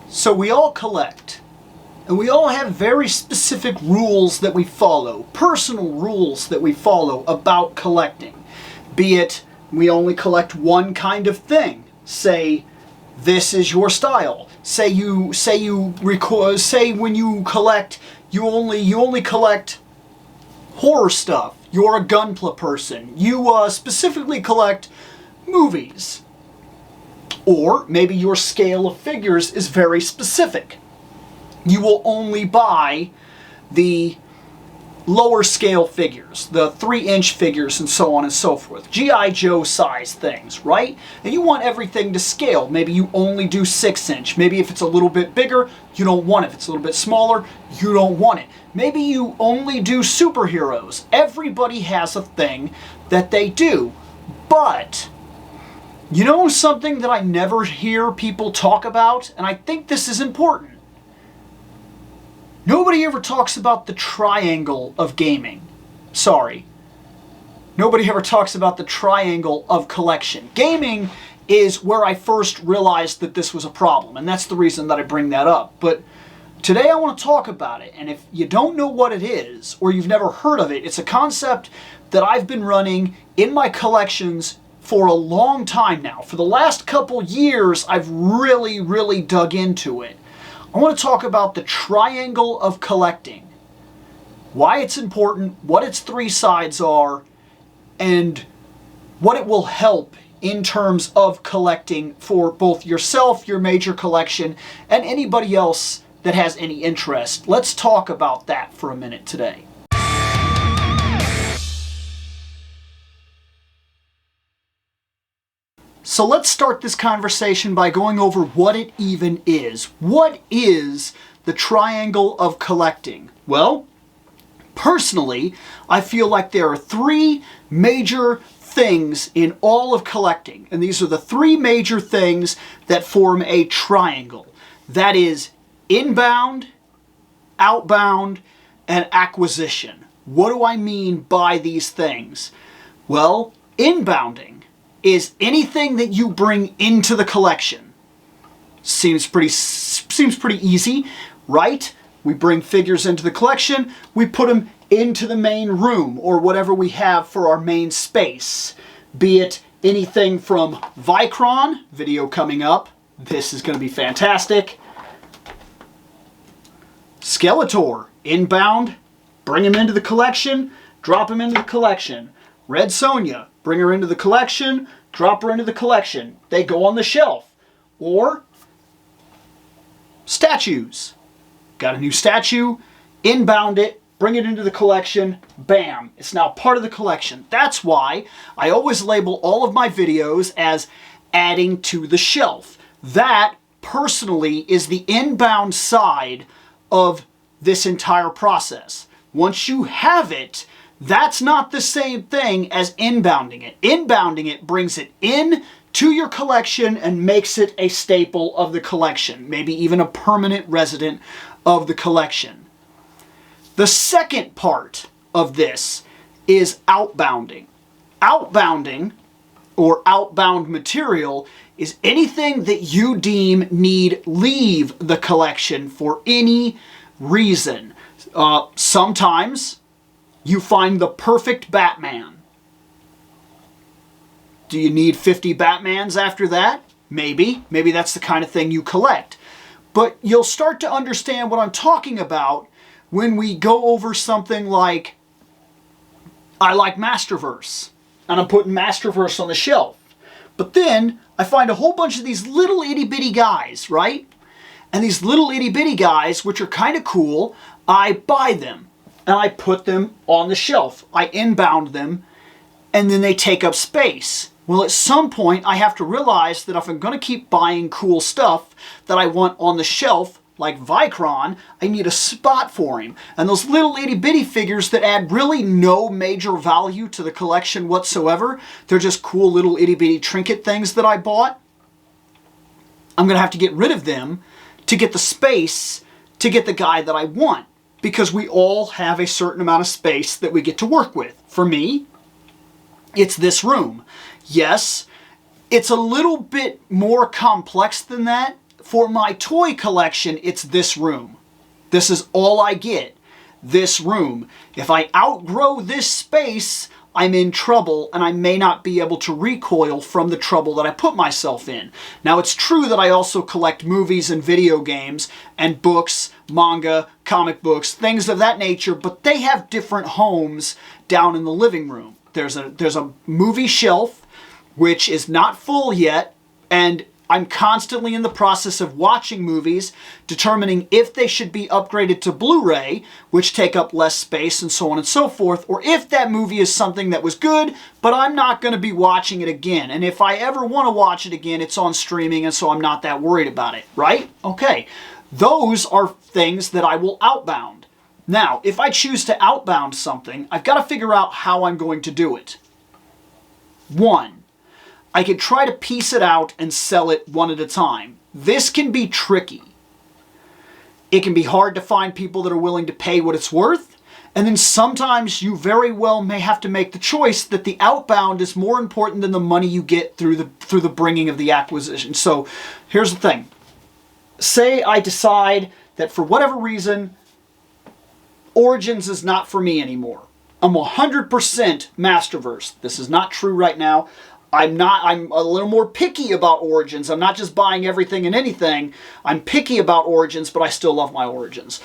So we all collect, and we all have very specific rules that we follow, personal rules that we follow about collecting. Be it we only collect one kind of thing. Say this is your style. Say when you collect, you only collect horror stuff. You're a Gunpla person. You specifically collect movies. Or maybe your scale of figures is very specific. You will only buy the lower scale figures, the 3-inch figures and so on and so forth. G.I. Joe size things, right? And you want everything to scale. Maybe you only do 6-inch. Maybe if it's a little bit bigger, you don't want it. If it's a little bit smaller, you don't want it. Maybe you only do superheroes. Everybody has a thing that they do. But you know something that I never hear people talk about? And I think this is important. Nobody ever talks about the triangle of gaming. Sorry. Nobody ever talks about the triangle of collection. Gaming is where I first realized that this was a problem, and that's the reason that I bring that up. But today I want to talk about it, and if you don't know what it is, or you've never heard of it, it's a concept that I've been running in my collections for a long time now. For the last couple years, I've really dug into it. I want to talk about the triangle of collecting. Why it's important, what its 3 sides are, and what it will help in terms of collecting for both yourself, your major collection, and anybody else that has any interest. Let's talk about that for a minute today. So let's start this conversation by going over what it even is. What is the triangle of collecting? Well, personally, I feel like there are 3 major things in all of collecting. And these are the 3 major things that form a triangle. That is inbound, outbound, and acquisition. What do I mean by these things? Well, inbounding is anything that you bring into the collection. Seems pretty easy, right? We bring figures into the collection, we put them into the main room or whatever we have for our main space. Be it anything from Vicron, video coming up, this is going to be fantastic. Skeletor, inbound, bring him into the collection, drop him into the collection. Red Sonja, bring her into the collection, drop her into the collection. They go on the shelf. Or statues. Got a new statue, inbound it, bring it into the collection, bam, it's now part of the collection. That's why I always label all of my videos as adding to the shelf. That, personally, is the inbound side of this entire process. Once you have it, that's not the same thing as inbounding it. Inbounding it brings it in to your collection and makes it a staple of the collection, maybe even a permanent resident of the collection. The second part of this is outbounding. Outbounding, or outbound material, is anything that you deem need leave the collection for any reason. Sometimes you find the perfect Batman. Do you need 50 Batmans after that? Maybe. Maybe that's the kind of thing you collect. But you'll start to understand what I'm talking about when we go over something like, I like Masterverse, and I'm putting Masterverse on the shelf. But then I find a whole bunch of these little itty bitty guys, right? And these little itty bitty guys, which are kind of cool, I buy them. And I put them on the shelf. I inbound them, and then they take up space. Well, at some point, I have to realize that if I'm going to keep buying cool stuff that I want on the shelf, like Vicron, I need a spot for him. And those little itty-bitty figures that add really no major value to the collection whatsoever, they're just cool little itty-bitty trinket things that I bought, I'm going to have to get rid of them to get the space to get the guy that I want. Because we all have a certain amount of space that we get to work with. For me, it's this room. Yes, it's a little bit more complex than that. for my toy collection, it's this room. This is all I get. This room. If I outgrow this space, I'm in trouble and I may not be able to recoil from the trouble that I put myself in. Now, it's true that I also collect movies and video games and books, manga, comic books, things of that nature, but they have different homes down in the living room. There's a movie shelf which is not full yet, and I'm constantly in the process of watching movies, determining if they should be upgraded to Blu-ray, which take up less space and so on and so forth, or if that movie is something that was good, but I'm not going to be watching it again. And if I ever want to watch it again, it's on streaming, and so I'm not that worried about it, right? Okay, those are things that I will outbound. Now, if I choose to outbound something, I've got to figure out how I'm going to do it. 1. I could try to piece it out and sell it one at a time. This can be tricky. It can be hard to find people that are willing to pay what it's worth. And then sometimes you very well may have to make the choice that the outbound is more important than the money you get through the bringing of the acquisition. So here's the thing. Say I decide that for whatever reason, Origins is not for me anymore. I'm 100% Masterverse. This is not true right now. I'm a little more picky about Origins. I'm not just buying everything and anything. I'm picky about Origins, but I still love my Origins.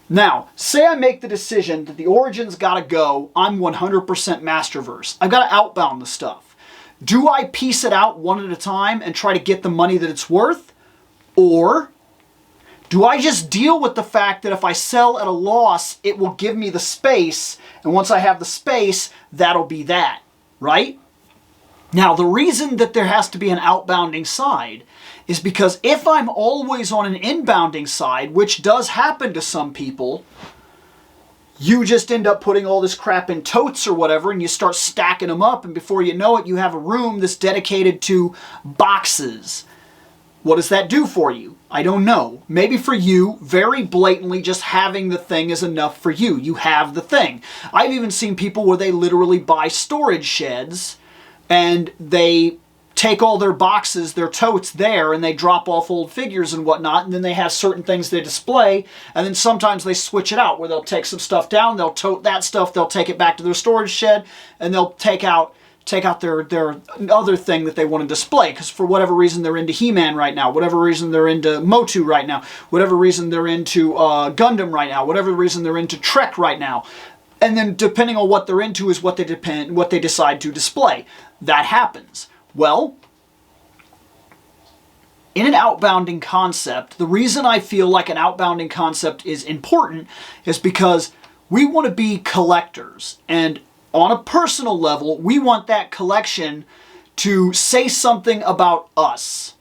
Now, say I make the decision that the Origins gotta go. I'm 100% Masterverse. I've got to outbound the stuff. Do I piece it out one at a time and try to get the money that it's worth? Or do I just deal with the fact that if I sell at a loss, it will give me the space, and once I have the space, that'll be that, right? Now, the reason that there has to be an outbounding side is because if I'm always on an inbounding side, which does happen to some people, you just end up putting all this crap in totes or whatever, and you start stacking them up, and before you know it, you have a room that's dedicated to boxes. What does that do for you? I don't know. Maybe for you, very blatantly, just having the thing is enough for you. You have the thing. I've even seen people where they literally buy storage sheds, and they take all their boxes, their totes there, and they drop off old figures and whatnot, and then they have certain things they display, and then sometimes they switch it out, where they'll take some stuff down, they'll tote that stuff, they'll take it back to their storage shed, and they'll take out their other thing that they want to display, because for whatever reason they're into He-Man right now, whatever reason they're into Motu right now, whatever reason they're into Gundam right now, whatever reason they're into Trek right now. And then depending on what they're into is what they decide to display. That happens. Well, in an outbounding concept, the reason I feel like an outbounding concept is important is because we want to be collectors. And on a personal level, we want that collection to say something about us.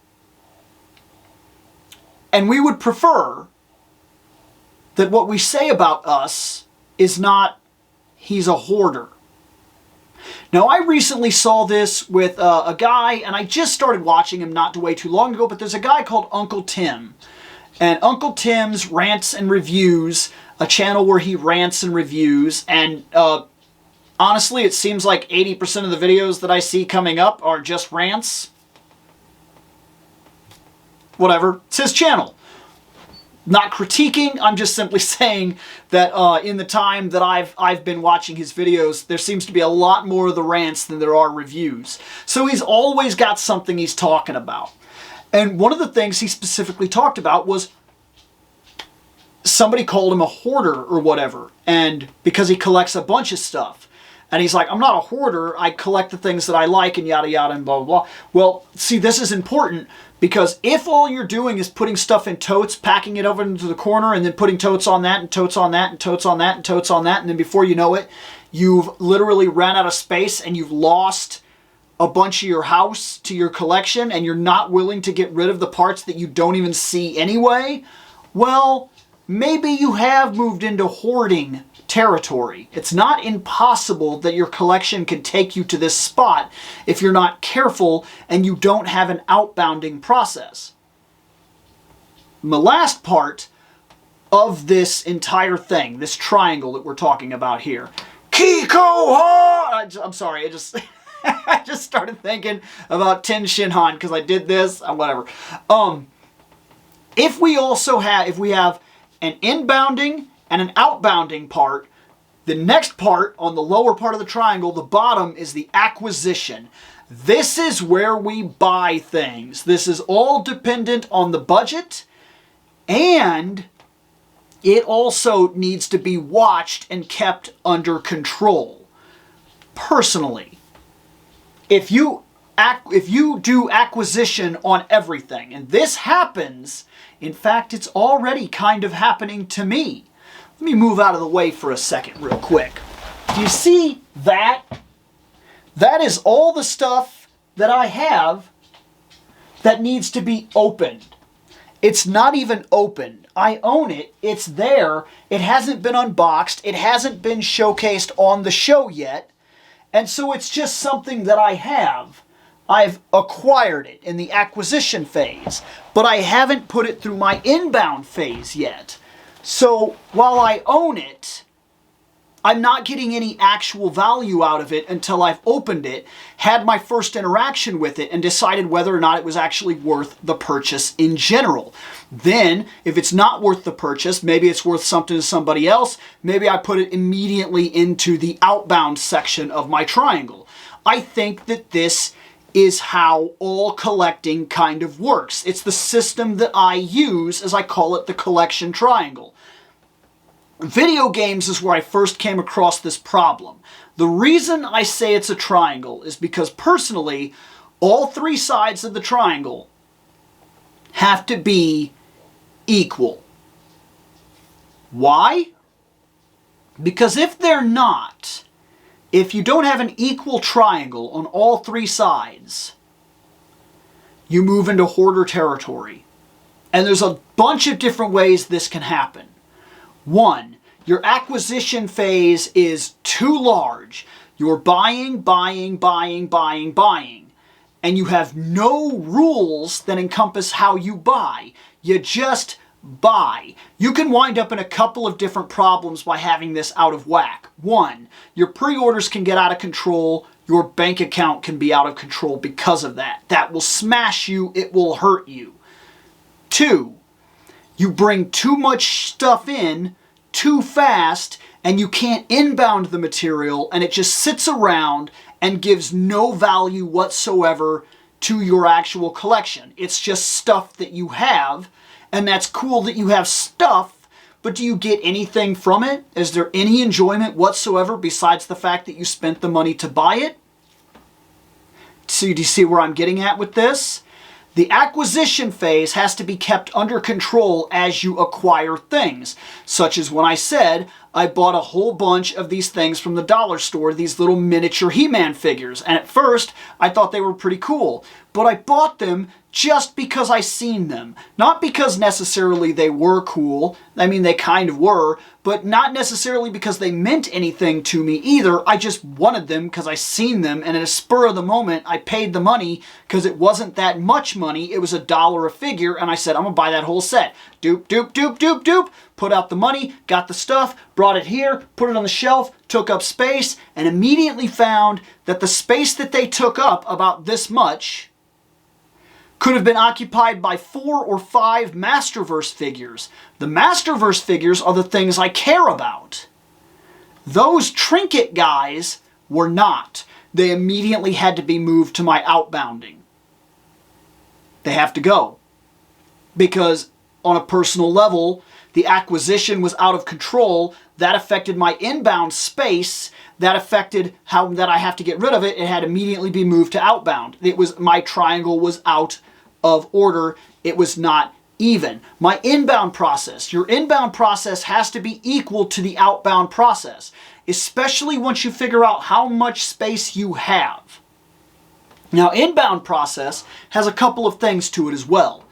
And we would prefer that what we say about us is not, he's a hoarder. Now, I recently saw this with a guy, and I just started watching him not way too long ago, but there's a guy called Uncle Tim. And Uncle Tim's Rants and Reviews, a channel where he rants and reviews, and honestly, it seems like 80% of the videos that I see coming up are just rants. Whatever, it's his channel. Not critiquing, I'm just simply saying that in the time that I've been watching his videos, there seems to be a lot more of the rants than there are reviews. So he's always got something he's talking about. And one of the things he specifically talked about was somebody called him a hoarder or whatever, and because he collects a bunch of stuff. And he's like, I'm not a hoarder, I collect the things that I like and yada yada and blah blah blah. Well, see, this is important because if all you're doing is putting stuff in totes, packing it over into the corner, and then putting totes on that, and totes on that, and totes on that, and totes on that, and then before you know it, you've literally ran out of space and you've lost a bunch of your house to your collection, and you're not willing to get rid of the parts that you don't even see anyway, well, maybe you have moved into hoarding territory. It's not impossible that your collection can take you to this spot if you're not careful and you don't have an outbounding process. The last part of this entire thing, this triangle that we're talking about here, I'm sorry, I just started thinking about Ten Shin Han because I did this, whatever. If we have an inbounding and an outbounding part, the next part on the lower part of the triangle, the bottom, is the acquisition. This is where we buy things. This is all dependent on the budget, and it also needs to be watched and kept under control. Personally, if you do acquisition on everything, and this happens, in fact, it's already kind of happening to me. Let me move out of the way for a second real quick. Do you see that? That is all the stuff that I have that needs to be opened. It's not even opened. I own it. It's there. It hasn't been unboxed. It hasn't been showcased on the show yet. And so it's just something that I have. I've acquired it in the acquisition phase, but I haven't put it through my inbound phase yet. So while I own it, I'm not getting any actual value out of it until I've opened it, had my first interaction with it, and decided whether or not it was actually worth the purchase in general. Then, if it's not worth the purchase, maybe it's worth something to somebody else, maybe I put it immediately into the outbound section of my triangle. I think that this is how all collecting kind of works. It's the system that I use, as I call it, the collection triangle. Video games is where I first came across this problem. The reason I say it's a triangle is because personally, all three sides of the triangle have to be equal. Why? Because if they're not, if you don't have an equal triangle on all three sides, you move into hoarder territory. And there's a bunch of different ways this can happen. One, your acquisition phase is too large. You're buying, and you have no rules that encompass how you buy. You just buy. You can wind up in a couple of different problems by having this out of whack. One, your pre-orders can get out of control. Your bank account can be out of control because of that. That will smash you. It will hurt you. Two, you bring too much stuff in too fast and you can't inbound the material, and it just sits around and gives no value whatsoever to your actual collection. It's just stuff that you have, and that's cool that you have stuff, but do you get anything from it? Is there any enjoyment whatsoever besides the fact that you spent the money to buy it? So do you see where I'm getting at with this? The acquisition phase has to be kept under control as you acquire things, such as when I said I bought a whole bunch of these things from the dollar store, these little miniature He-Man figures, and at first I thought they were pretty cool, but I bought them just because I seen them. Not because necessarily they were cool, I mean they kind of were, but not necessarily because they meant anything to me either. I just wanted them because I seen them, and at a spur of the moment I paid the money because it wasn't that much money, it was $1 a figure, and I said I'm gonna buy that whole set. Doop, doop, doop, doop, doop, put out the money, got the stuff, brought it here, put it on the shelf, took up space, and immediately found that the space that they took up, about this much, could have been occupied by 4 or 5 Masterverse figures. The Masterverse figures are the things I care about. Those trinket guys were not. They immediately had to be moved to my outbounding. They have to go. Because on a personal level, the acquisition was out of control. That affected my inbound space. That affected how that I have to get rid of it. It had to immediately be moved to outbound. My triangle was out of order. It was not even. My inbound process, your inbound process has to be equal to the outbound process, especially once you figure out how much space you have. Now, inbound process has a couple of things to it as well.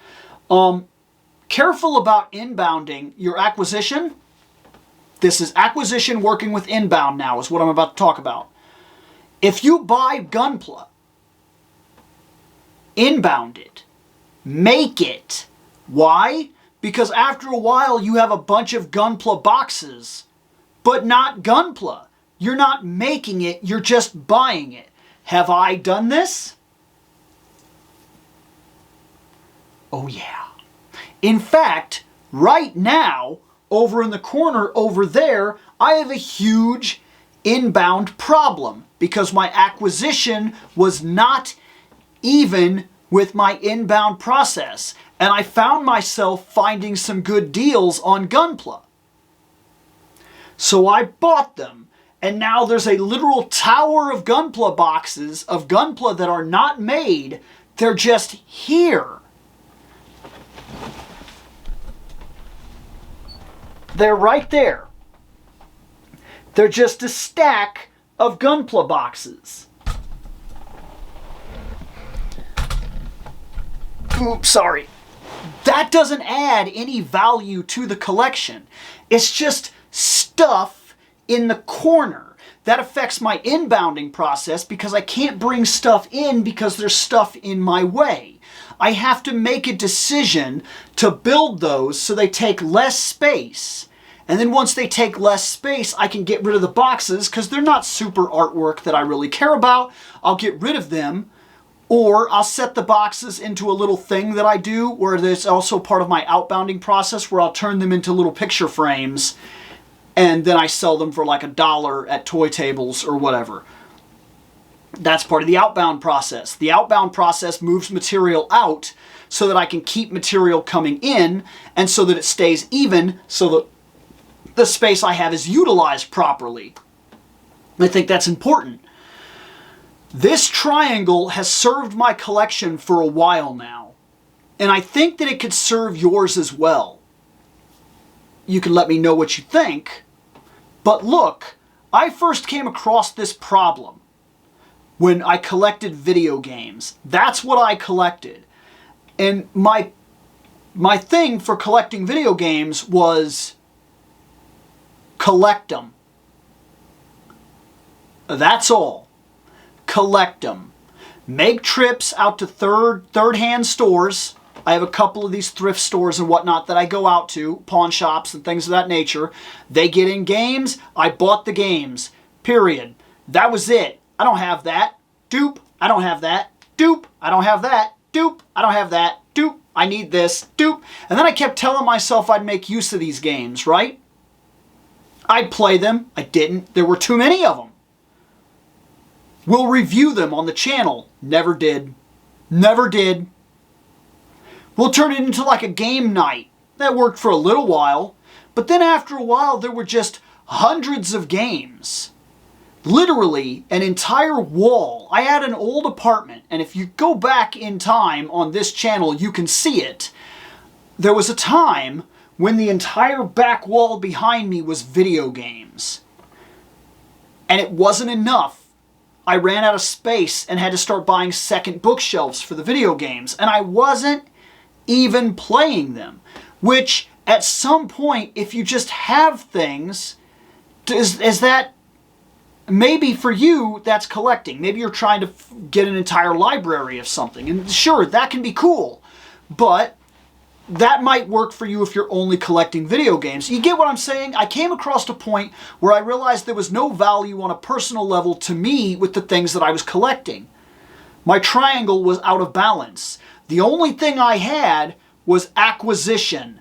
Careful about inbounding your acquisition. This is acquisition working with inbound now, is what I'm about to talk about. If you buy Gunpla, inbound it. Make it. Why? Because after a while you have a bunch of Gunpla boxes, but not Gunpla. You're not making it, you're just buying it. Have I done this? Oh yeah. In fact, right now, over in the corner over there, I have a huge inbound problem because my acquisition was not even with my inbound process. And I found myself finding some good deals on Gunpla. So I bought them. And now there's a literal tower of Gunpla boxes of Gunpla that are not made. They're just here. They're right there. They're just a stack of Gunpla boxes. Oops, sorry. That doesn't add any value to the collection. It's just stuff in the corner. That affects my inbounding process because I can't bring stuff in because there's stuff in my way. I have to make a decision to build those so they take less space. And then once they take less space, I can get rid of the boxes because they're not super artwork that I really care about. I'll get rid of them. Or I'll set the boxes into a little thing that I do where there's also part of my outbounding process where I'll turn them into little picture frames and then I sell them for like $1 at toy tables or whatever. That's part of the outbound process. The outbound process moves material out so that I can keep material coming in and so that it stays even so that the space I have is utilized properly. I think that's important. This triangle has served my collection for a while now, and I think that it could serve yours as well. You can let me know what you think, but look, I first came across this problem when I collected video games. That's what I collected. And my thing for collecting video games was collect them. That's all. Collect them. Make trips out to third-hand stores. I have a couple of these thrift stores and whatnot that I go out to, pawn shops and things of that nature. They get in games. I bought the games. Period. That was it. I don't have that. Doop. I don't have that. Doop. I don't have that. Doop. I don't have that. Doop. I need this. Doop. And then I kept telling myself I'd make use of these games, right? I'd play them. I didn't. There were too many of them. We'll review them on the channel. Never did. Never did. We'll turn it into like a game night. That worked for a little while. But then after a while, there were just hundreds of games. Literally an entire wall. I had an old apartment, and if you go back in time on this channel, you can see it. There was a time when the entire back wall behind me was video games. And it wasn't enough. I ran out of space and had to start buying second bookshelves for the video games. And I wasn't even playing them. Which, at some point, if you just have things, is that... Maybe for you, that's collecting. Maybe you're trying to get an entire library of something. And sure, that can be cool. But that might work for you if you're only collecting video games. You get what I'm saying? I came across a point where I realized there was no value on a personal level to me with the things that I was collecting. My triangle was out of balance. The only thing I had was acquisition.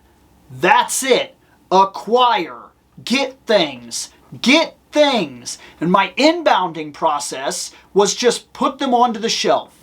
That's it. Acquire. Get things. Get things. And my inbounding process was just put them onto the shelf.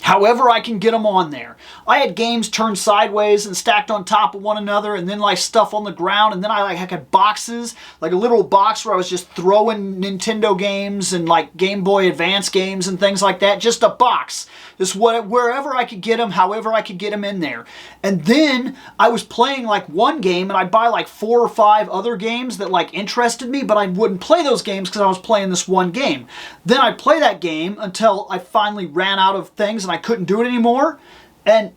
However I can get them on there. I had games turned sideways and stacked on top of one another, and then like stuff on the ground, and then I had boxes, like a literal box where I was just throwing Nintendo games and like Game Boy Advance games and things like that. Just a box. Just wherever I could get them, however I could get them in there. And then I was playing like one game, and I'd buy like 4 or 5 other games that like interested me, but I wouldn't play those games because I was playing this one game. Then I'd play that game until I finally ran out of things and I couldn't do it anymore. And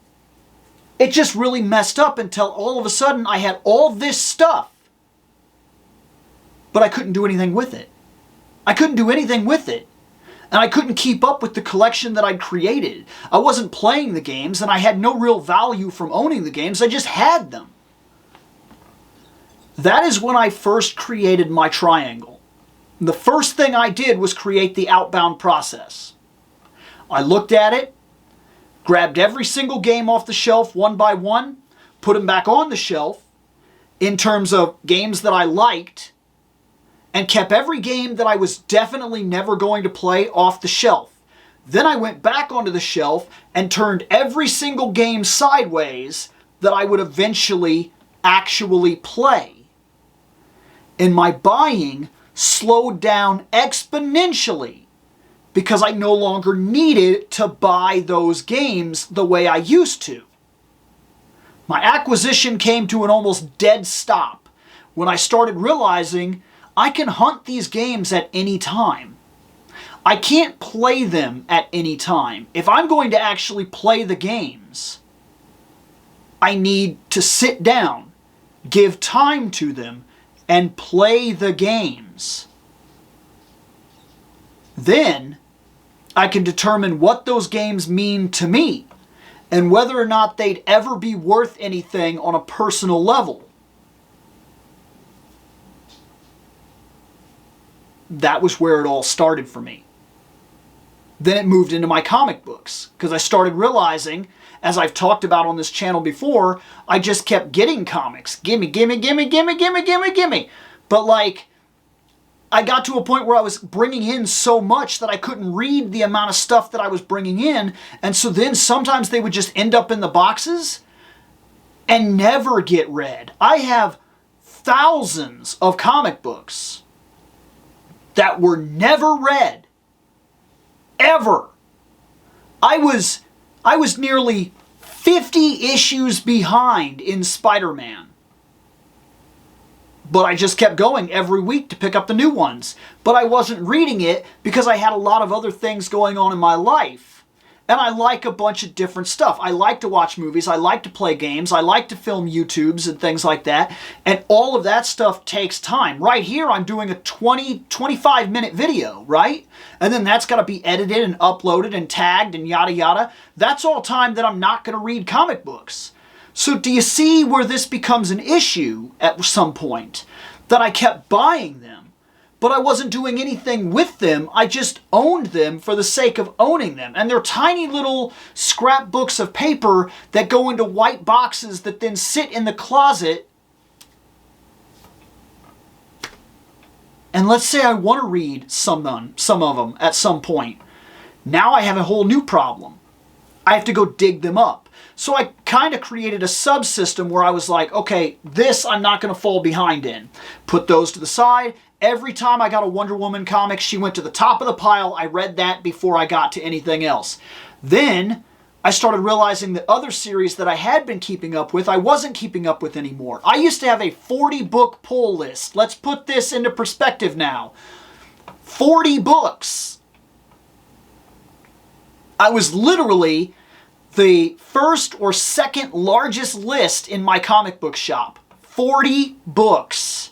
it just really messed up until all of a sudden I had all this stuff, but I couldn't do anything with it. I couldn't do anything with it. And I couldn't keep up with the collection that I'd created. I wasn't playing the games, and I had no real value from owning the games. I just had them. That is when I first created my triangle. The first thing I did was create the outbound process. I looked at it, grabbed every single game off the shelf one by one, put them back on the shelf in terms of games that I liked, and kept every game that I was definitely never going to play off the shelf. Then I went back onto the shelf and turned every single game sideways that I would eventually actually play. And my buying slowed down exponentially because I no longer needed to buy those games the way I used to. My acquisition came to an almost dead stop when I started realizing I can hunt these games at any time. I can't play them at any time. If I'm going to actually play the games, I need to sit down, give time to them, and play the games. Then I can determine what those games mean to me and whether or not they'd ever be worth anything on a personal level. That was where it all started for me. Then it moved into my comic books because I started realizing, as I've talked about on this channel before, I just kept getting comics. Gimme, gimme, gimme, gimme, gimme, gimme, gimme. But like, I got to a point where I was bringing in so much that I couldn't read the amount of stuff that I was bringing in. And so then sometimes they would just end up in the boxes and never get read. I have thousands of comic books that were never read. Ever. I was nearly 50 issues behind in Spider-Man. But I just kept going every week to pick up the new ones. But I wasn't reading it because I had a lot of other things going on in my life. And I like a bunch of different stuff. I like to watch movies. I like to play games. I like to film YouTubes and things like that. And all of that stuff takes time. Right here, I'm doing a 25 minute video, right? And then that's got to be edited and uploaded and tagged and yada yada. That's all time that I'm not going to read comic books. So do you see where this becomes an issue at some point? That I kept buying them, but I wasn't doing anything with them. I just owned them for the sake of owning them. And they're tiny little scrapbooks of paper that go into white boxes that then sit in the closet. And let's say I want to read some of them at some point. Now I have a whole new problem. I have to go dig them up. So I kind of created a subsystem where I was like, okay, this I'm not going to fall behind in. Put those to the side. Every time I got a Wonder Woman comic, she went to the top of the pile. I read that before I got to anything else. Then I started realizing that other series that I had been keeping up with, I wasn't keeping up with anymore. I used to have a 40-book pull list. Let's put this into perspective now. 40 books. I was literally the first or second largest list in my comic book shop. 40 books.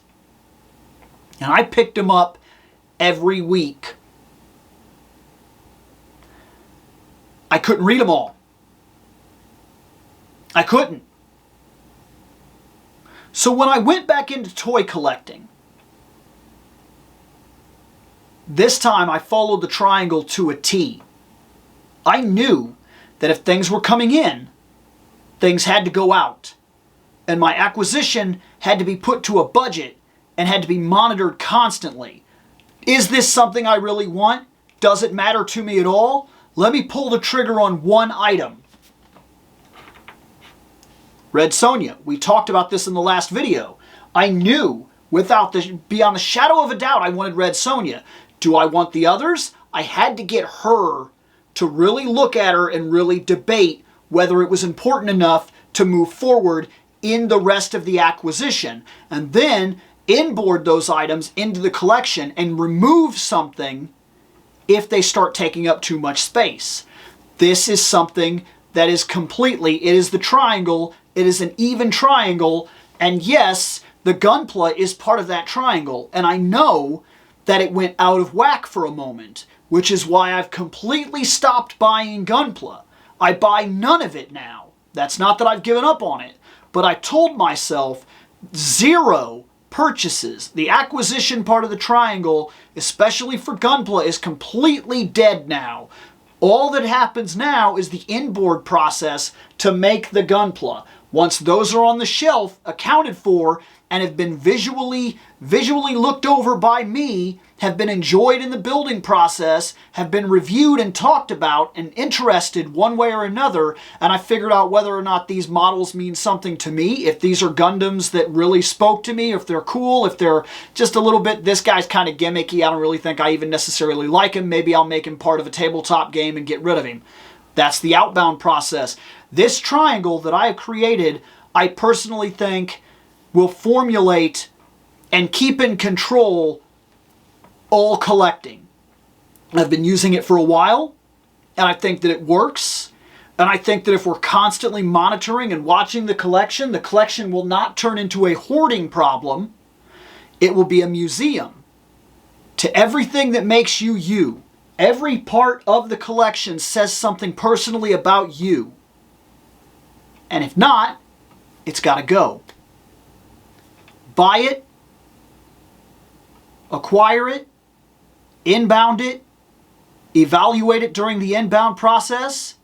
And I picked them up every week. I couldn't read them all. I couldn't. So when I went back into toy collecting, this time I followed the triangle to a T. I knew that if things were coming in, things had to go out. And my acquisition had to be put to a budget and had to be monitored constantly. Is this something I really want? Does it matter to me at all? Let me pull the trigger on one item. Red Sonja. We talked about this in the last video. I knew beyond the shadow of a doubt I wanted Red Sonja. Do I want the others? I had to get her to really look at her and really debate whether it was important enough to move forward in the rest of the acquisition. And then inboard those items into the collection and remove something if they start taking up too much space. This is something that is it is the triangle, it is an even triangle, and yes, the Gunpla is part of that triangle, and I know that it went out of whack for a moment, which is why I've completely stopped buying Gunpla. I buy none of it now. That's not that I've given up on it, but I told myself 0 purchases. The acquisition part of the triangle, especially for Gunpla, is completely dead now. All that happens now is the inboard process to make the Gunpla. Once those are on the shelf, accounted for, and have been visually looked over by me, have been enjoyed in the building process, have been reviewed and talked about and interested one way or another, and I figured out whether or not these models mean something to me, if these are Gundams that really spoke to me, if they're cool, if they're just a little bit, this guy's kind of gimmicky, I don't really think I even necessarily like him, maybe I'll make him part of a tabletop game and get rid of him. That's the outbound process. This triangle that I have created, I personally think will formulate and keep in control all collecting. I've been using it for a while, and I think that it works. And I think that if we're constantly monitoring and watching the collection will not turn into a hoarding problem. It will be a museum to everything that makes you you. Every part of the collection says something personally about you. And if not, it's got to go. Buy it, acquire it, inbound it, evaluate it during the inbound process,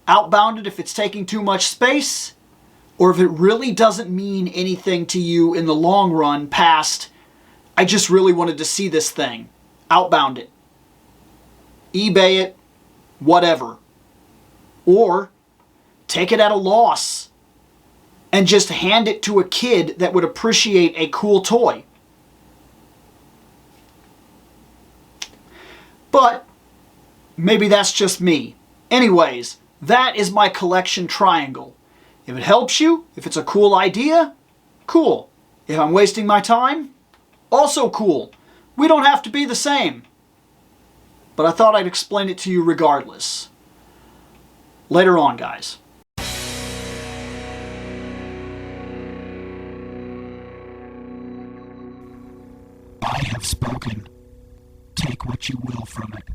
outbound it if it's taking too much space, or if it really doesn't mean anything to you in the long run past, I just really wanted to see this thing. Outbound it. eBay it, whatever. Or take it at a loss and just hand it to a kid that would appreciate a cool toy. But maybe that's just me. Anyways, that is my collection triangle. If it helps you, if it's a cool idea, cool. If I'm wasting my time, also cool. We don't have to be the same. But I thought I'd explain it to you regardless. Later on, guys. I have spoken. Take what you will from it.